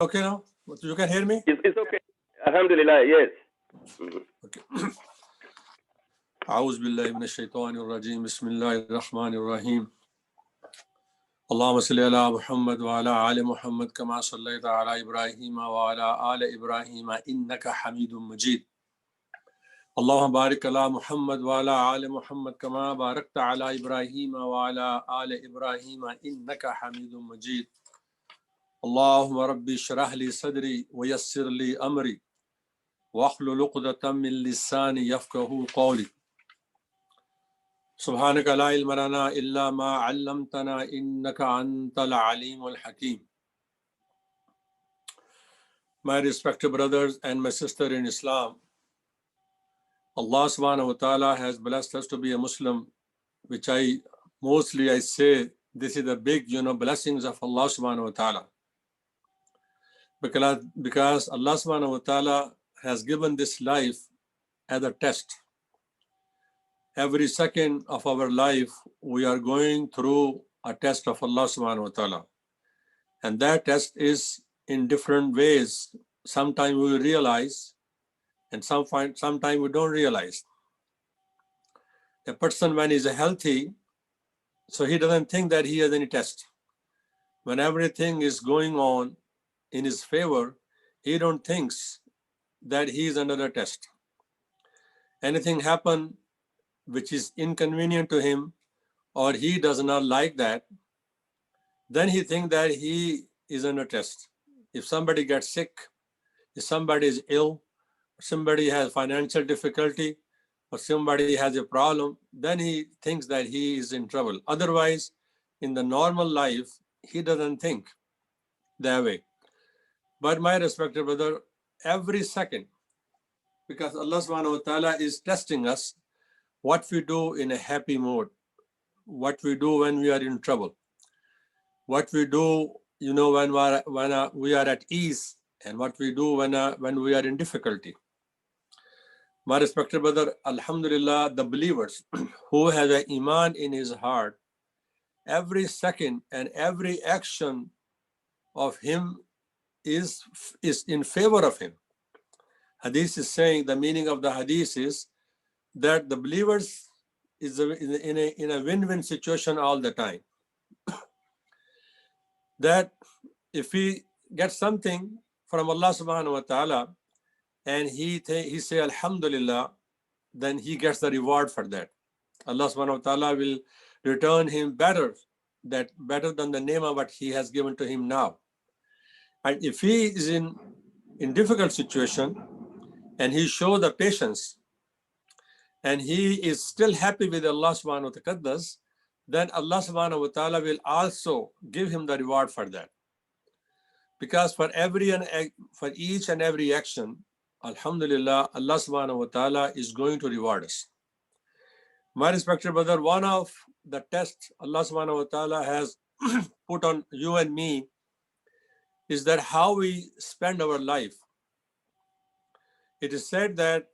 Okay now? You can hear me? It's okay. Alhamdulillah, yes. Okay. أعوذ بالله من الشيطان الرجيم بسم الله الرحمن الرحيم اللهم صل على محمد وعلى آل محمد كما صليت على إبراهيم وعلى آل إبراهيم إنك حميد مجيد اللهم بارك على محمد وعلى آل محمد كما باركت على إبراهيم وعلى آل إبراهيم إنك حميد مجيد اللهم ربي اشرح لي صدري ويسر لي أمري واحلل عقدة من لساني يفقهوا قولي سبحانك لا علم لنا إلا ما علمتنا إنك أنت العليم الحكيم. My respected brothers and my sister in Islam, Allah subhanahu wa ta'ala has blessed us to be a Muslim, which I say this is the big blessings of Allah subhanahu wa ta'ala. Because Allah subhanahu wa ta'ala has given this life as a test. Every second of our life, we are going through a test of Allah subhanahu wa ta'ala. And that test is in different ways. Sometimes we realize, and sometimes we don't realize. A person, when he's healthy, so he doesn't think that he has any test. When everything is going on in his favor, he don't think that he is under a test. Anything happen which is inconvenient to him, or he does not like that, then he thinks that he is under test. If somebody gets sick, if somebody is ill, somebody has financial difficulty, or somebody has a problem, then he thinks that he is in trouble. Otherwise, in the normal life, he doesn't think that way. But my respected brother, every second, because Allah subhanahu wa ta'ala is testing us, what we do in a happy mood, what we do when we are in trouble, what we do, when we are at ease, and what we do when we are in difficulty. My respected brother, Alhamdulillah, the believers who has an iman in his heart, every second and every action of him is in favor of him. Hadith is saying, the meaning of the hadith is that the believers is in a win-win situation all the time. That if he gets something from Allah subhanahu wa ta'ala and he say Alhamdulillah, then he gets the reward for that. Allah subhanahu wa ta'ala will return him better than the name of what he has given to him now. And if he is in difficult situation and he shows the patience and he is still happy with Allah subhanahu wa ta'ala, then Allah subhanahu wa ta'ala will also give him the reward for that. Because for each and every action, Alhamdulillah, Allah subhanahu wa ta'ala is going to reward us. My respected brother, one of the tests Allah subhanahu wa ta'ala has put on you and me is that how we spend our life. It is said that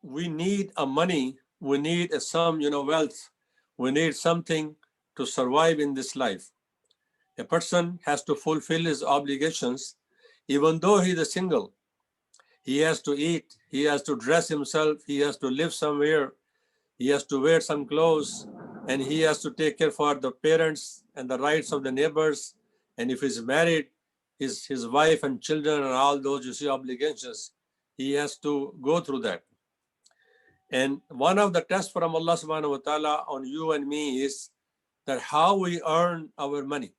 we need a money, we need some wealth, we need something to survive in this life. A person has to fulfill his obligations, even though he is single. He has to eat, he has to dress himself, he has to live somewhere, he has to wear some clothes, and he has to take care for the parents and the rights of the neighbors. And if he's married, his wife and children and all those obligations, he has to go through that. And one of the tests from Allah subhanahu wa ta'ala on you and me is that how we earn our money,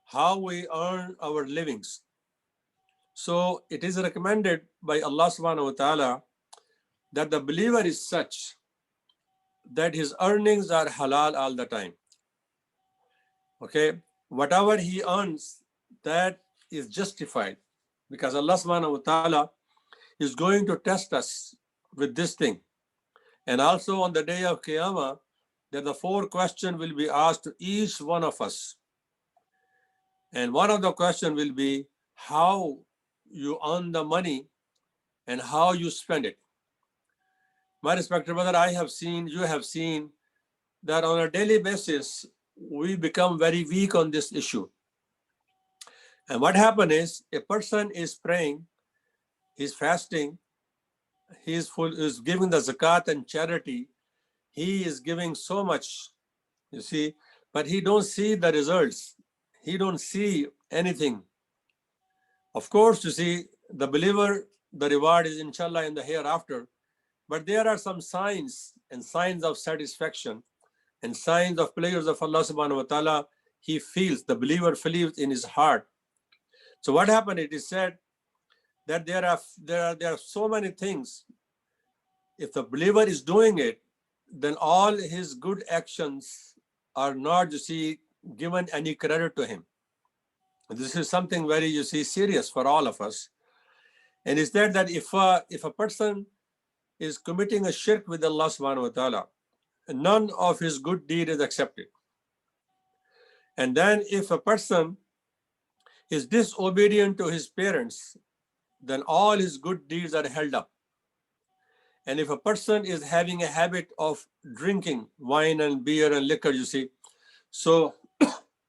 how we earn our livings. So it is recommended by Allah subhanahu wa ta'ala that the believer is such that his earnings are halal all the time. Okay, whatever he earns, that is justified, because Allah subhanahu wa ta'ala is going to test us with this thing. And also on the day of Qiyamah, that the 4 questions will be asked to each one of us. And one of the questions will be how you earn the money and how you spend it. My respected brother, you have seen that on a daily basis, we become very weak on this issue. And what happens is a person is praying, he's fasting, he's giving the zakat and charity. He is giving so much, you see, but he don't see the results. He don't see anything. Of course, you see, the believer, the reward is inshallah in the hereafter. But there are some signs and signs of satisfaction and signs of pleasures of Allah subhanahu wa ta'ala. He feels, the believer feels in his heart. So what happened? It is said that there are so many things. If the believer is doing it, then all his good actions are not, you see, given any credit to him. This is something very, you see, serious for all of us. And it's that if a person is committing a shirk with Allah subhanahu wa ta'ala, none of his good deed is accepted. And then if a person is disobedient to his parents, then all his good deeds are held up. And if a person is having a habit of drinking wine and beer and liquor, you see, so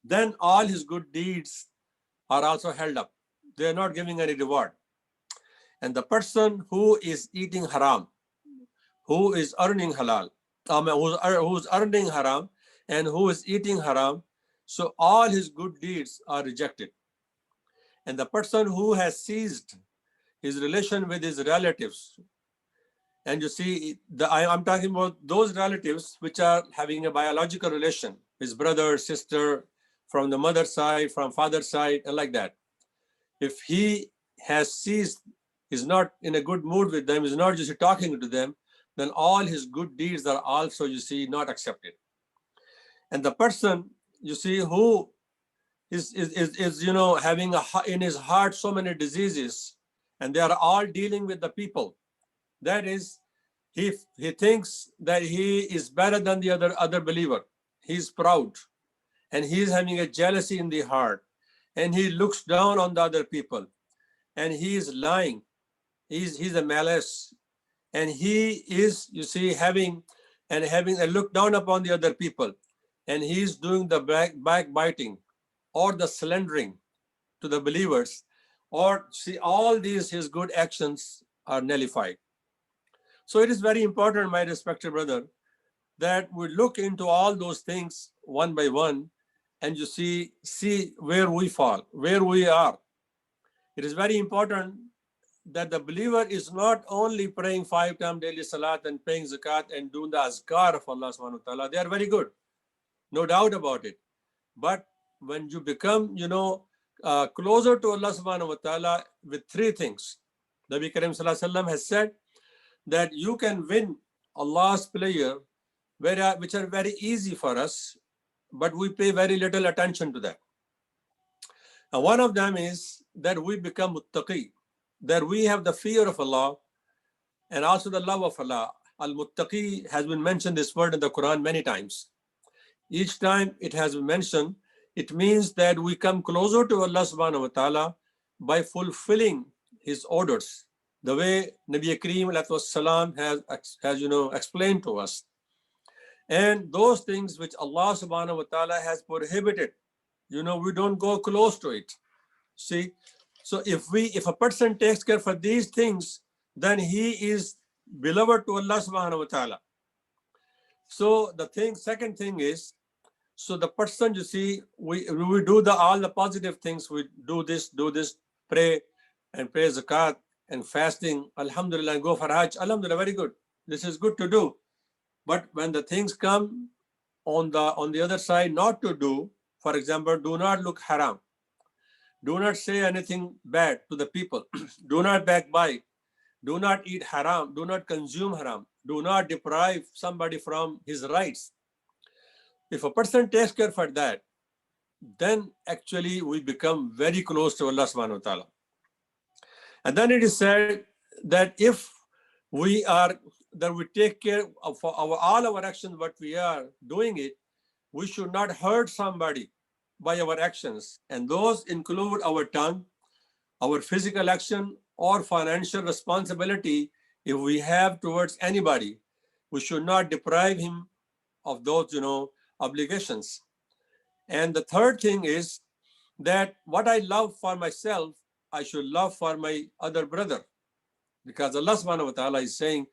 then all his good deeds are also held up. They are not giving any reward. And the person who is eating haram, who is earning halal, who's earning haram and who is eating haram, so all his good deeds are rejected. And the person who has ceased his relation with his relatives, and you see, I'm talking about those relatives which are having a biological relation, his brother, sister, from the mother's side, from father's side, and like that. If he has ceased, is not in a good mood with them, is not just talking to them, then all his good deeds are also, you see, not accepted. And the person, you see, who is you know, having in his heart so many diseases, and they are all dealing with the people. That is, he thinks that he is better than the other believer. He's proud, and he's having a jealousy in the heart, and he looks down on the other people, and he is lying. He's a malice, and he is, you see, having a look down upon the other people, and he's doing the backbiting or the slandering to the believers, or see, all these his good actions are nullified. So it is very important, my respected brother, that we look into all those things one by one, and you see where we fall, where we are. It is very important that the believer is not only praying 5 times daily salat and paying zakat and doing the azkar of Allah subhanahu wa ta'ala. They are very good, no doubt about it. But when you become, you know, closer to Allah subhanahu wa ta'ala with 3 things, Nabi Karim sallallahu alaihi wasallam has said that you can win Allah's pleasure, which are very easy for us, but we pay very little attention to that. And one of them is that we become muttaqi, that we have the fear of Allah and also the love of Allah. Al-Muttaqi has been mentioned, this word in the Quran many times. Each time it has been mentioned, it means that we come closer to Allah subhanahu wa ta'ala by fulfilling his orders, the way Nabi Kareem salam has, you know, explained to us. And those things which Allah subhanahu wa ta'ala has prohibited, you know, we don't go close to it. See, so if a person takes care for these things, then he is beloved to Allah subhanahu wa ta'ala. So second thing is, so the person, you see, we do all the positive things. We do this, pray and pay zakat and fasting, alhamdulillah, and go for hajj, alhamdulillah, very good. This is good to do. But when the things come on the other side not to do, for example, do not look haram, do not say anything bad to the people, do not backbite, do not eat haram, do not consume haram, do not deprive somebody from his rights. If a person takes care for that, then actually we become very close to Allah subhanahu wa ta'ala. And then it is said that if we take care of all our actions, what we are doing it, we should not hurt somebody by our actions. And those include our tongue, our physical action, or financial responsibility. If we have towards anybody, we should not deprive him of those, you know, obligations. And the third thing is that what I love for myself, I should love for my other brother. Because Allah subhanahu wa ta'ala is saying,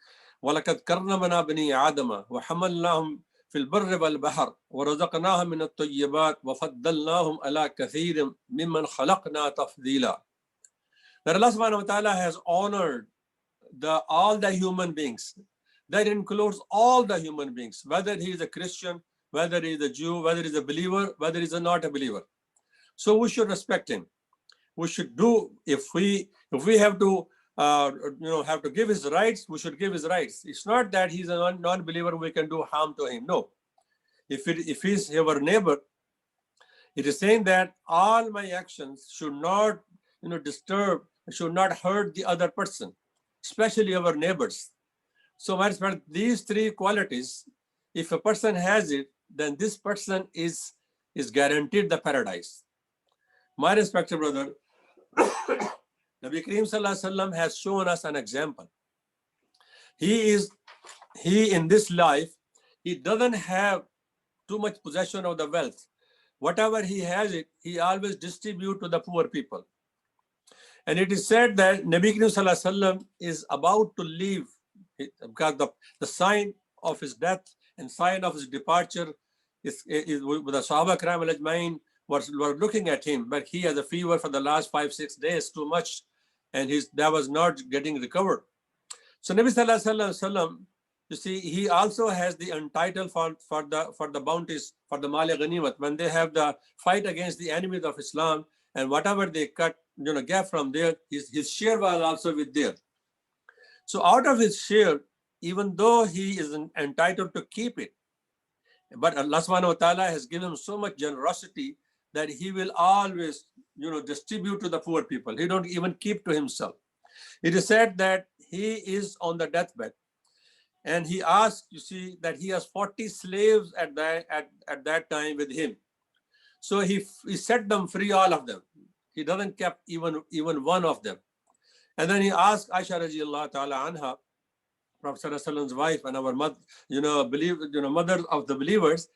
وَلَقَدْ كَرَّمْنَا بَنِي آدَمَ وَحَمَلْنَاهُمْ فِي الْبَرِّ وَالْبَحْرِ وَرَزَقْنَاهُم مِّنَ الطَّيِّبَاتِ وَفَضَّلْنَاهُم عَلَىٰ كَثِيرٍ مِّمَّنْ خَلَقْنَا تَفْضِيلًا. That Allah subhanahu wa ta'ala has honored all the human beings. That includes all the human beings, whether he is a Christian, whether he is a Jew, whether he is a believer, whether he is not a believer. So we should respect him. We should do, if we have to have to give his rights, we should give his rights. It's not that he's a non-believer, we can do harm to him. No. If he's our neighbor, it is saying that all my actions should not disturb, should not hurt the other person, especially our neighbors. So my respect, these three qualities, if a person has it, then this person is guaranteed the paradise. My respected brother, Nabi Kareem Sallallahu Alaihi Wasallam has shown us an example. He in this life, he doesn't have too much possession of the wealth. Whatever he has it, he always distribute to the poor people. And it is said that Nabi Kareem Sallallahu Alaihi Wasallam is about to leave, because the sign of his death and sign of his departure is with the Sahaba Kiram al-Ajmain were looking at him, but he has a fever for the last 5-6 days, too much, and that was not getting recovered. So Nabi Sallallahu Alaihi Wasallam, you see, he also has the entitled for the bounties, for the Mali Ghanimat, when they have the fight against the enemies of Islam, and whatever they get from there, his share was also with there. So out of his share, even though he is entitled to keep it, but Allah subhanahu wa ta'ala has given him so much generosity that he will always, distribute to the poor people. He don't even keep to himself. It is said that he is on the deathbed, and he asked, you see, that he has 40 slaves at that time with him. So he set them free, all of them. He doesn't keep even one of them. And then he asked Aisha radiallahu ta'ala anha, Prophet Sallallahu Alaihi Wasallam's wife and our mother, mother of the believers,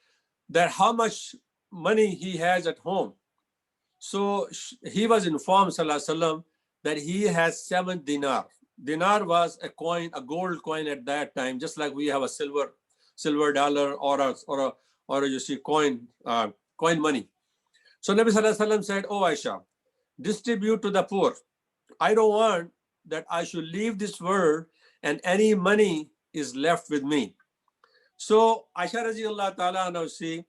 that how much money he has at home. So he was informed, Sallallahu Alaihi Wasallam, that he has 7 dinar. Dinar was a coin, a gold coin at that time, just like we have a silver dollar or you see coin money. So Nabi Sallallahu Alaihi Wasallam said, "Oh Aisha, distribute to the poor. I don't want that I should leave this world and any money is left with me." So Aisha radiallahu ta'ala now see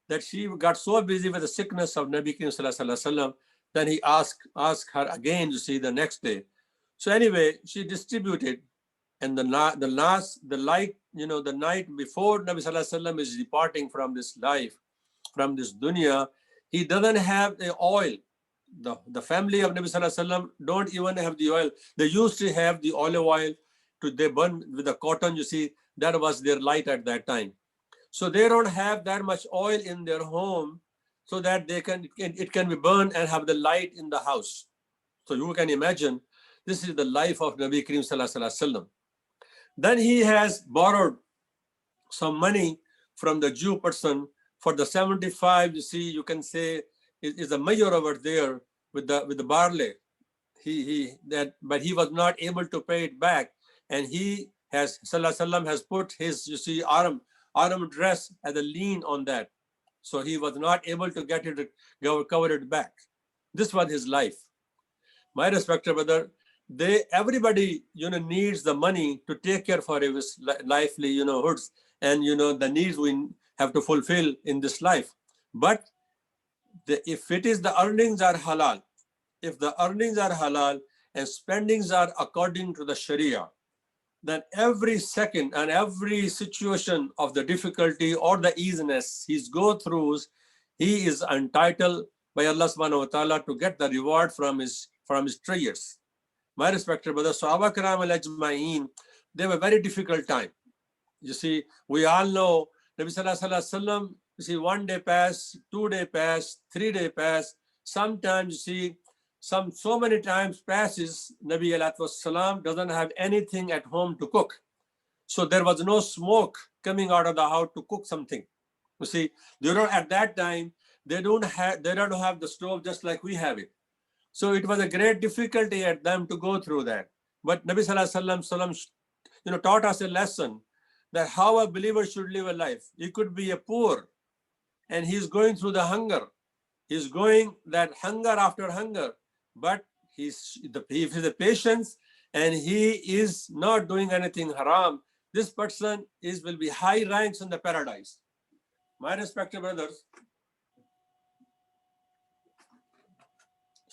that she got so busy with the sickness of Nabi Kareem Sallallahu Alaihi Wasallam, then he asked her again, you see, the next day. So anyway, she distributed, and the night before Nabi Sallallahu Alaihi Wasallam is departing from this life, from this dunya, he doesn't have the oil. The family of Nabi Sallallahu Alaihi Wasallam don't even have the oil. They used to have the olive oil they burn with the cotton, you see, that was their light at that time. So they don't have that much oil in their home so that it can be burned and have the light in the house. So you can imagine, this is the life of Nabi Kareem Sallallahu Alaihi Wasallam. Then he has borrowed some money from the Jew person for the 75, you see, you can say, is a mayor over there with the barley. But he was not able to pay it back, and he has, Sallallahu Alaihi Wasallam, has put his, you see, arm dress as a lien on that. So he was not able to cover it back. This was his life. My respected brother, everybody needs the money to take care for his livelihoods and the needs we have to fulfill in this life. But if it is the earnings are halal, if the earnings are halal and spendings are according to the Sharia, then every second and every situation of the difficulty or the easiness he's go through, he is entitled by Allah subhanahu wa ta'ala to get the reward from his prayers. My respected brother, Sahaba Kiram al-Ajma'in, they have a very difficult time. You see, we all know Nabi Sallallahu Alaihi Wasallam, you see, 1 day pass, 2 day pass, 3 day pass. Sometimes you see, so many times passes, Nabi Alaihi Wasallam doesn't have anything at home to cook. So there was no smoke coming out of the house to cook something. You see, at that time, They don't have the stove just like we have it. So it was a great difficulty at them to go through that. But Nabi Sallallahu Alaihi Wasallam, taught us a lesson that how a believer should live a life. He could be a poor and he's going through the hunger. He's going that hunger after hunger, but if he's a patience and he is not doing anything haram, this person will be high ranks in the paradise. My respected brothers,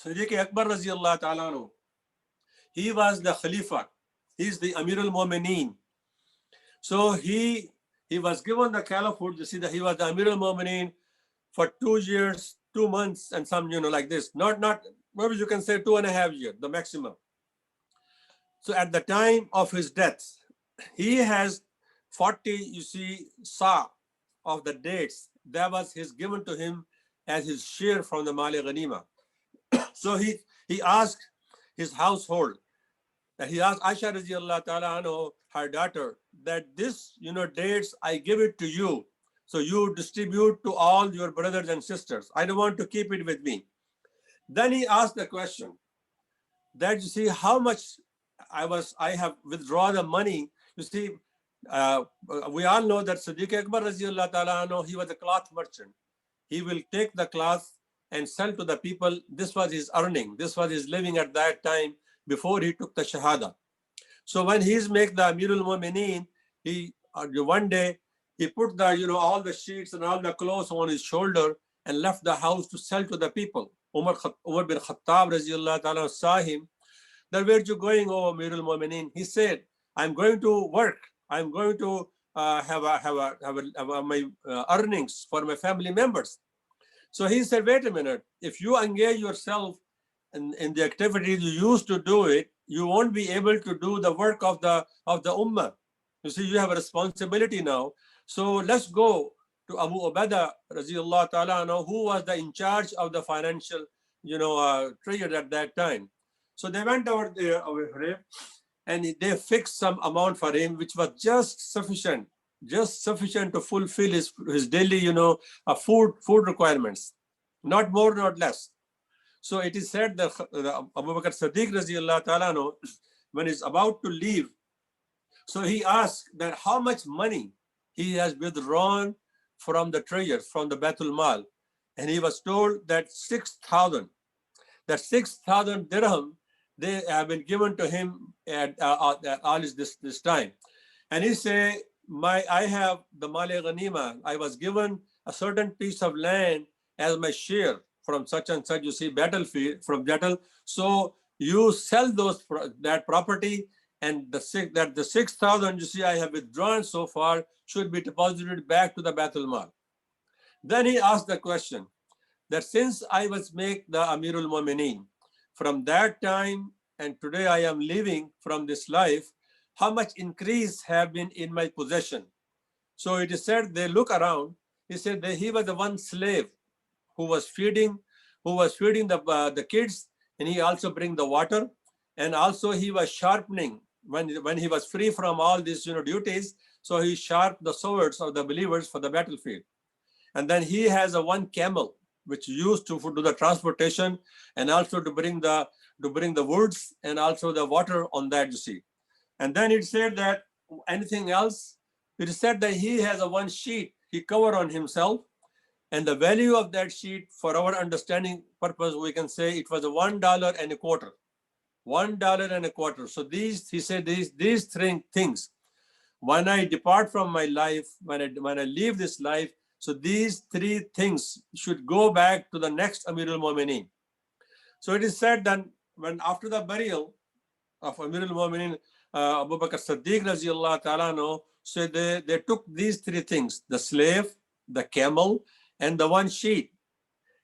Siddiq Akbar Raziallah Ta'ala anhu, he was the Khalifa. He's the Amir al-Mu'mineen. So he was given the caliphate. You see that he was the Amir al-Mu'mineen for 2 years, 2 months, and some, like this. Not maybe you can say 2.5 years, the maximum. So at the time of his death, he has 40, sa of the dates. That was given to him as his share from the Mali Ghanima. So he asked his household, that he asked Aisha Raziallah Ta'ala anhu, her daughter, that this, dates, I give it to you. So you distribute to all your brothers and sisters. I don't want to keep it with me. Then he asked the question that, how much I have withdrawn the money. We all know that Siddiq Akbar Raziallah Ta'ala anhu, he was a cloth merchant. He will take the cloth and sell to the people. This was his earning. This was his living at that time before he took the Shahada. So when he's make the Amirul Mu'mineen, one day he put the all the sheets and all the clothes on his shoulder and left the house to sell to the people. Umar bin Khattab Raziallah Ta'ala saw him. That, where you going, oh Amirul Mu'mineen? He said, I'm going to work. I'm going to have my earnings for my family members. So he said, wait a minute. If you engage yourself in the activities you used to do it, you won't be able to do the work of the ummah. You have a responsibility now. So let's go to Abu Ubaidah Raziallah Ta'ala anhu, who was in charge of the financial, trade at that time. So they went over there for him, and they fixed some amount for him, which was just sufficient to fulfill his daily, food requirements, not more, not less. So it is said that Abu Bakr Siddiq Raziallah Ta'ala anhu, when he's about to leave, so he asked that how much money he has withdrawn from the treasures, from the Baitul Mal. And he was told that 6,000 dirham, they have been given to him at all this time. And he said, I have the Mali Ghanima. I was given a certain piece of land as my share from such and such, battlefield, from battle. So you sell that property, and the 6,000 I have withdrawn so far should be deposited back to the Baitul Mal. Then he asked the question that since I was made the Amirul Mu'mineen, from that time and today I am living from this life, how much increase have been in my possession? So it is said, they look around. He said that he was the one slave who was feeding the kids, and he also bring the water, and also he was sharpening when he was free from all these duties. So he sharpened the swords of the believers for the battlefield. And then he has one camel which used to do the transportation, and also to bring the woods and also the water on that. And then it said that anything else, it is said that he has one sheet he covered on himself, and the value of that sheet, for our understanding purpose, we can say it was $1.25. $1.25. So he said these three things, when I depart from my life, when I leave this life, so these three things should go back to the next Amirul Mu'mineen. So it is said that when after the burial of Amirul Mu'mineen, Abu Bakr Siddiq Raziallah Ta'ala anhu, so they took these three things: the slave, the camel, and the one sheet.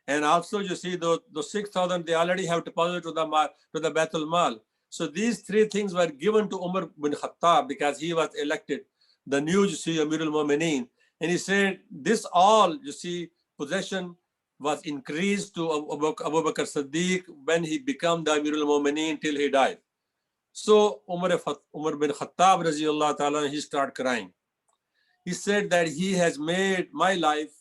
And also the 6,000 they already have deposited to the Baitul Mal. So these three things were given to Umar bin Khattab because he was elected the new Amirul Mu'mineen. And he said this all possession was increased to Abu Bakr Siddiq when he became the Amirul Mu'mineen till he died. So Umar bin Khattab Raziallah Ta'ala, he started crying. He said that he has made my life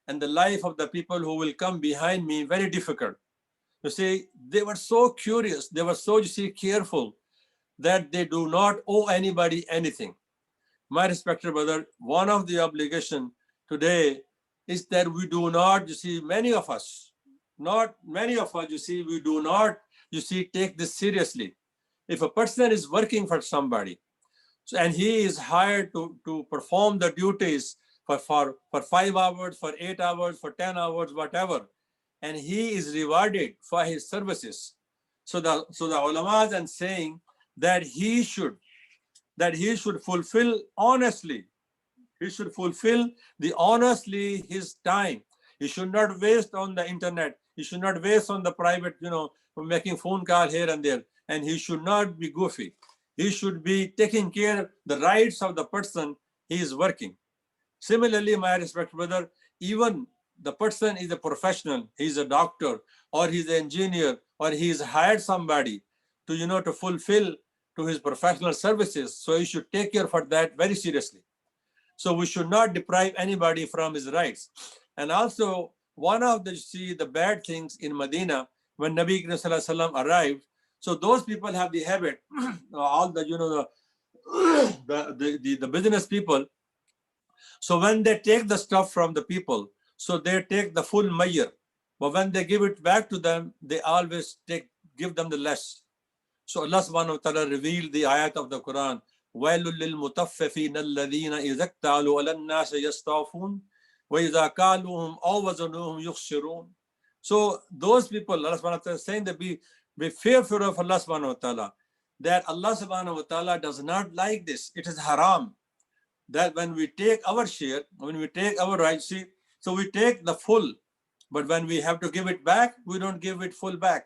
and the life of the people who will come behind me very difficult. You see, they were so curious, they were so, you see, careful that they do not owe anybody anything. My respected brother, one of the obligation today is that we do not, you see, many of us, not many of us, you see, we do not, you see, take this seriously. If a person is working for somebody, so, and he is hired to perform the duties for 5 hours, for 8 hours, for 10 hours, whatever, and he is rewarded for his services. So the ulama are saying that he should fulfill honestly. He should fulfill the honestly his time. He should not waste on the internet. He should not waste on the private, making phone call here and there. And he should not be goofy. He should be taking care of the rights of the person he is working. Similarly, my respected brother, even the person is a professional, he's a doctor, or he's an engineer, or he's hired somebody to, to fulfill to his professional services. So he should take care for that very seriously. So we should not deprive anybody from his rights. And also, one of the bad things in Medina when Nabi Karim Sallallahu Alaihi Wasallam arrived. So those people have the habit, all the the business people. So when they take the stuff from the people, so they take the full mayor. But when they give it back to them, they always give them the less. So Allah subhanahu wa ta'ala revealed the ayat of the Quran. وَيْلٌ لِلْمُطَفِّفِينَ الَّذِينَ إِذَا اكْتَالُوا عَلَى النَّاسِ يَسْتَوْفُونَ وَإِذَا كَالُوهُمْ أَوْ وَزَنُوهُمْ يُخْسِرُونَ. So those people, Allah subhanahu wa ta'ala is saying that be fearful of Allah subhanahu wa ta'ala. That Allah subhanahu wa ta'ala does not like this. It is haram. That when we take our share, when we take our rights, so we take the full, but when we have to give it back, we don't give it full back.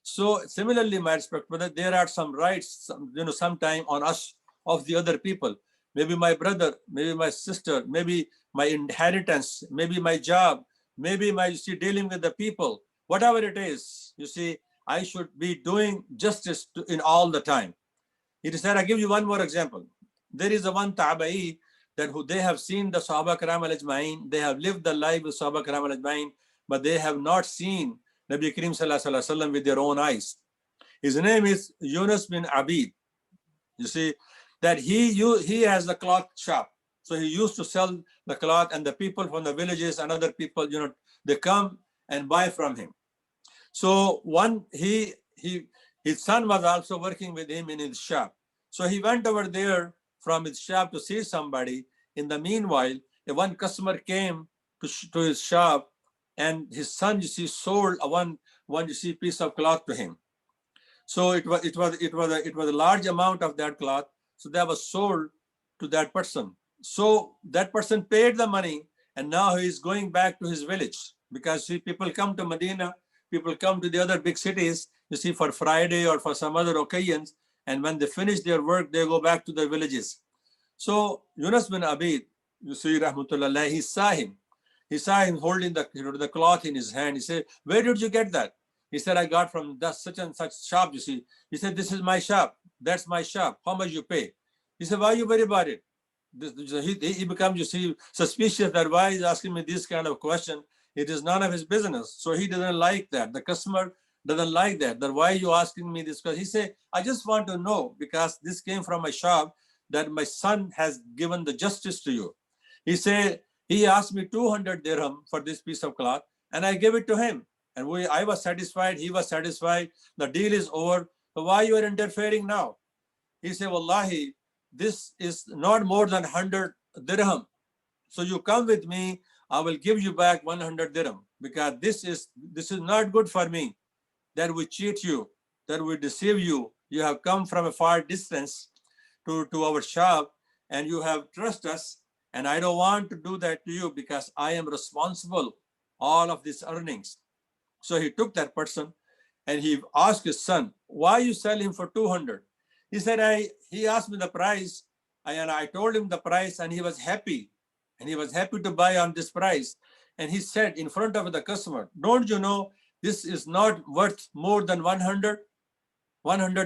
So similarly, my respect, brother, there are some rights, sometime on us of the other people. Maybe my brother, maybe my sister, maybe my inheritance, maybe my job, maybe my dealing with the people, whatever it is. You see, I should be doing justice in all the time. It is said, I give you one more example. There is a one tabai that they have seen the Sahaba Karam al-Ajma'in, they have lived the life of Sahaba Karam al-Ajma'in, but they have not seen Nabi Karim Sallallahu Alaihi Wasallam with their own eyes. His name is Yunus bin Abid. You see, that he has a cloth shop. So he used to sell the cloth, and the people from the villages and other people, they come and buy from him. So his son was also working with him in his shop. So he went over there from his shop to see somebody. In the meanwhile, one customer came to his shop, and his son, sold one piece of cloth to him. So it was a large amount of that cloth. So that was sold to that person. So that person paid the money, and now he is going back to his village, because people come to Medina, people come to the other big cities, for Friday or for some other occasions, and when they finish their work, they go back to their villages. So Yunus bin Abid, rahmatullah, he saw him. He saw him holding the cloth in his hand. He said, "Where did you get that?" He said, "I got from such and such shop, you see." He said, "This is my shop. That's my shop. How much you pay?" He said, "Why you worry about it?" He becomes, suspicious that why he's asking me this kind of question. It is none of his business. So he doesn't like that. The customer doesn't like that. That why are you asking me this question? He said, "I just want to know, because this came from my shop, that my son has given the justice to you." He said, he asked me 200 dirham for this piece of cloth, and I gave it to him. And I was satisfied, he was satisfied. The deal is over. So why you are interfering now? He said, "Wallahi, this is not more than 100 dirham. So you come with me, I will give you back 100 dirham, because this is not good for me, that we cheat you, that we deceive you. You have come from a far distance to our shop, and you have trust us, and I don't want to do that to you, because I am responsible all of these earnings." So he took that person, and he asked his son, "Why you sell him for 200? He said, he asked me the price, and I told him the price, and he was happy. And he was happy to buy on this price. And he said in front of the customer, "Don't you know this is not worth more than 100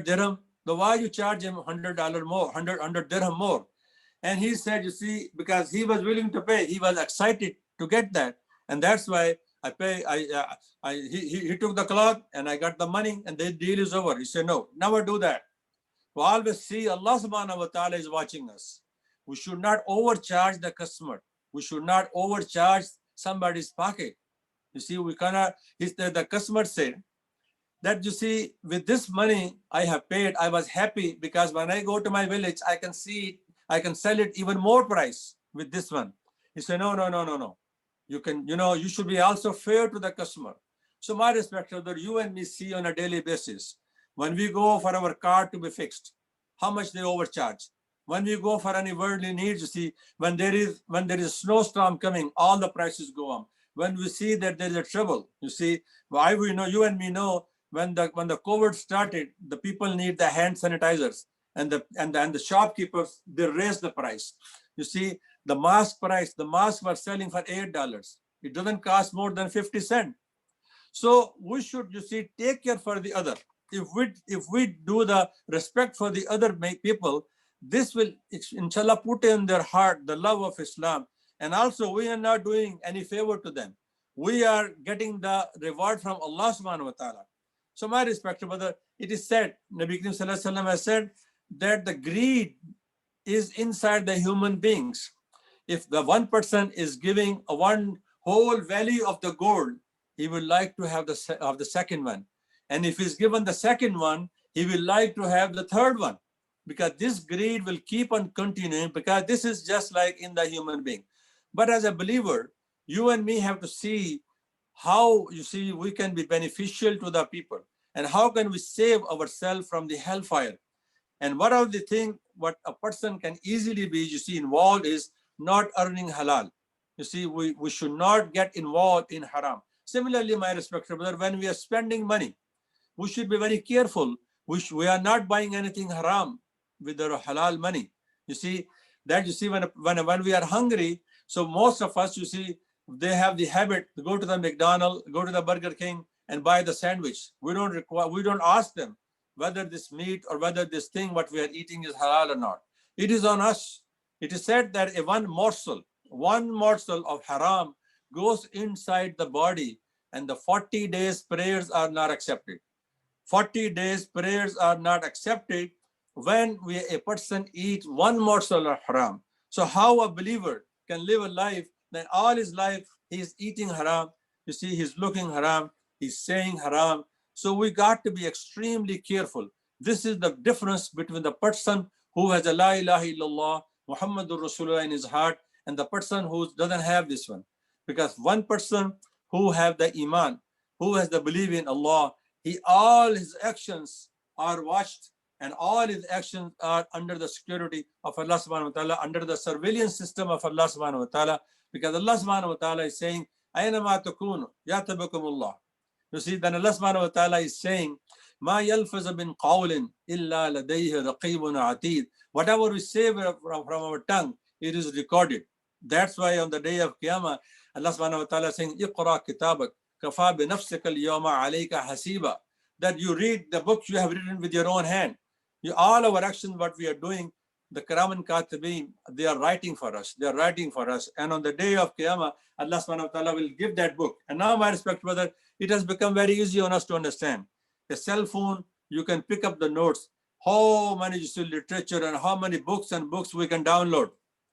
dirham? So why you charge him $100 more, 100 dirham more?" And he said, because he was willing to pay, he was excited to get that. And that's why I pay. He took the cloth and I got the money, and the deal is over. He said, no, never do that. We always see Allah subhanahu wa ta'ala is watching us. We should not overcharge the customer. We should not overcharge somebody's pocket. You see, we cannot. The customer said that, you see, with this money I have paid, I was happy because when I go to my village, I can see, I can sell it even more price with this one. He said, no, no, no, no, no. You can, you should be also fair to the customer. So my respect, that you and me see on a daily basis, when we go for our car to be fixed, how much they overcharge. When we go for any worldly needs, you see, when there is a snowstorm coming, all the prices go up. When we see that there is a trouble, you see, why we know, you and me know, when the COVID started, the people need the hand sanitizers, and the shopkeepers, they raised the price. You see, the mask price, the masks were selling for $8. It doesn't cost more than 50 cents. So we should, you see, take care for the other. If we do the respect for the other people, this will inshallah put in their heart the love of Islam. And also, we are not doing any favor to them. We are getting the reward from Allah subhanahu wa ta'ala. So my respected brother, it is said, Nabi Karim sallallahu alaihi wasallam has said that the greed is inside the human beings. If the one person is giving a one whole value of the gold, he will like to have the second one. And if he's given the second one, he will like to have the third one, because this greed will keep on continuing, because this is just like in the human being. But as a believer, you and me have to see how, you see, we can be beneficial to the people, and how can we save ourselves from the hellfire. And one of the things what a person can easily be, you see, involved is not earning halal. You see, we should not get involved in haram. Similarly, my respected brother, when we are spending money, we should be very careful. We are not buying anything haram with our halal money. You see, that you see, when we are hungry, so most of us, you see, they have the habit to go to the McDonald's, go to the Burger King and buy the sandwich. We don't ask them whether this meat or whether this thing what we are eating is halal or not. It is on us. It is said that one morsel of haram goes inside the body, and the 40 days prayers are not accepted. 40 days prayers are not accepted when a person eats one morsel of haram. So how a believer can live a life that all his life he is eating haram? You see, he's looking haram, he's saying haram. So we got to be extremely careful. This is the difference between the person who has a la ilaha illallah Muhammadur Rasulullah in his heart and the person who doesn't have this one. Because one person who have the iman, who has the belief in Allah, all his actions are watched, and all his actions are under the security of Allah subhanahu wa ta'ala, under the surveillance system of Allah subhanahu wa ta'ala, because Allah subhanahu wa ta'ala is saying, Aynama takunu yatabakumullah. You see, then Allah subhanahu wa ta'ala is saying, Ma yalfaza bin qawlin illa ladayhi raqibun atid. Whatever we say from our tongue, it is recorded. That's why on the day of Qiyamah, Allah subhanahu wa ta'ala is saying, Iqra kitabak kafa bi nafsika al-yawma alayka hasiba. That you read the books you have written with your own hand. All our actions, what we are doing, the Karaman Katibin, they are writing for us. They are writing for us. And on the day of Qiyamah, Allah subhanahu wa ta'ala will give that book. And now, my respect, brother, it has become very easy on us to understand. A cell phone, you can pick up the notes, how many literature and how many books we can download.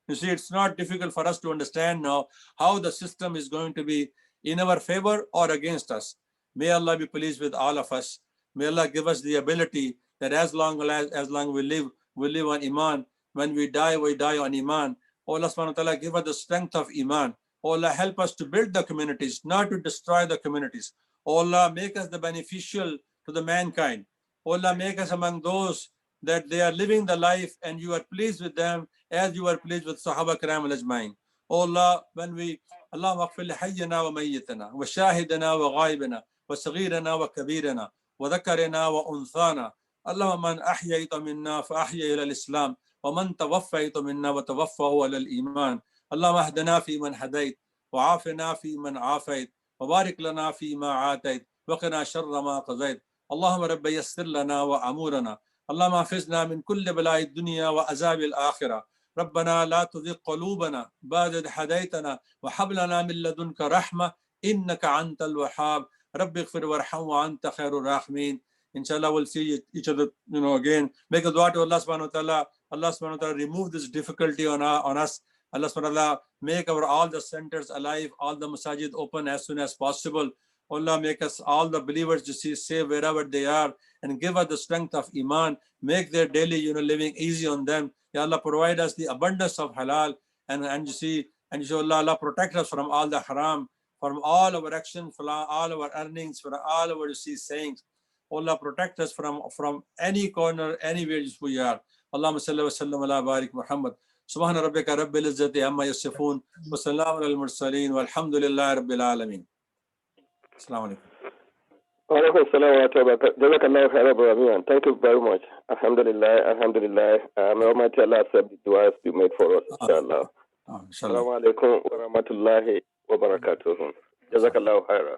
You see, it's not difficult for us to understand now how the system is going to be in our favor or against us. May Allah be pleased with all of us. May Allah give us the ability that as long we live on Iman. When we die on Iman. Oh Allah subhanahu wa ta'ala, give us the strength of Iman. Oh Allah, help us to build the communities, not to destroy the communities. Oh Allah, make us the beneficial to the mankind. Oh Allah, make us among those that they are living the life and you are pleased with them as you are pleased with Sahaba Kiram al-Ajmain. Oh Allah, when we, Allahumma aghfir li hayyina wa mayyitana, wa shahidana wa ghaibana, wa saghirana wa kabirana, wa dhakarina wa unthana. اللهم من أحييت منا فأحيي إلى الإسلام ومن توفيت منا وتوفه إلى الإيمان اللهم اهدنا في من هديت وعافنا في من عافيت وبارك لنا فيما عاتيت وقنا شر ما قضيت اللهم رب يسر لنا وأمورنا اللهم احفظنا من كل بلاء الدنيا وعذاب الآخرة ربنا لا تزغ قلوبنا بعد إذ هديتنا وهب لنا من لدنك رحمة إنك أنت الوهاب رب اغفر وارحم وأنت خير الراحمين. Inshallah, we'll see each other, again. Make a dua to Allah subhanahu wa ta'ala. Allah subhanahu wa ta'ala remove this difficulty on us. Allah subhanahu wa ta'ala make all the centers alive, all the masajid open as soon as possible. Allah make us all the believers to see safe wherever they are and give us the strength of iman. Make their daily living easy on them. Ya Allah, provide us the abundance of halal and inshallah Allah protect us from all the haram, from all our actions, from all our earnings, from all our sayings. Allah protect us from any corner, anywhere we are. Allahumma salli wa sallam ala barik Muhammad. Subhana rabbika rabbil izzati amma yasifun. Wa salamun al mursaleen. Walhamdulillahi rabbil alameen. Assalamu alaikum. Wa alaikum assalam wa rahmatullahi. Jazakallahu khairan, Brother Mian. Thank you very much. Alhamdulillah, alhamdulillah. May Almighty Allah accept the du'as you made for us, inshallah. Assalamu alaikum wa rahmatullahi wa barakatuh. Jazakallahu khairan.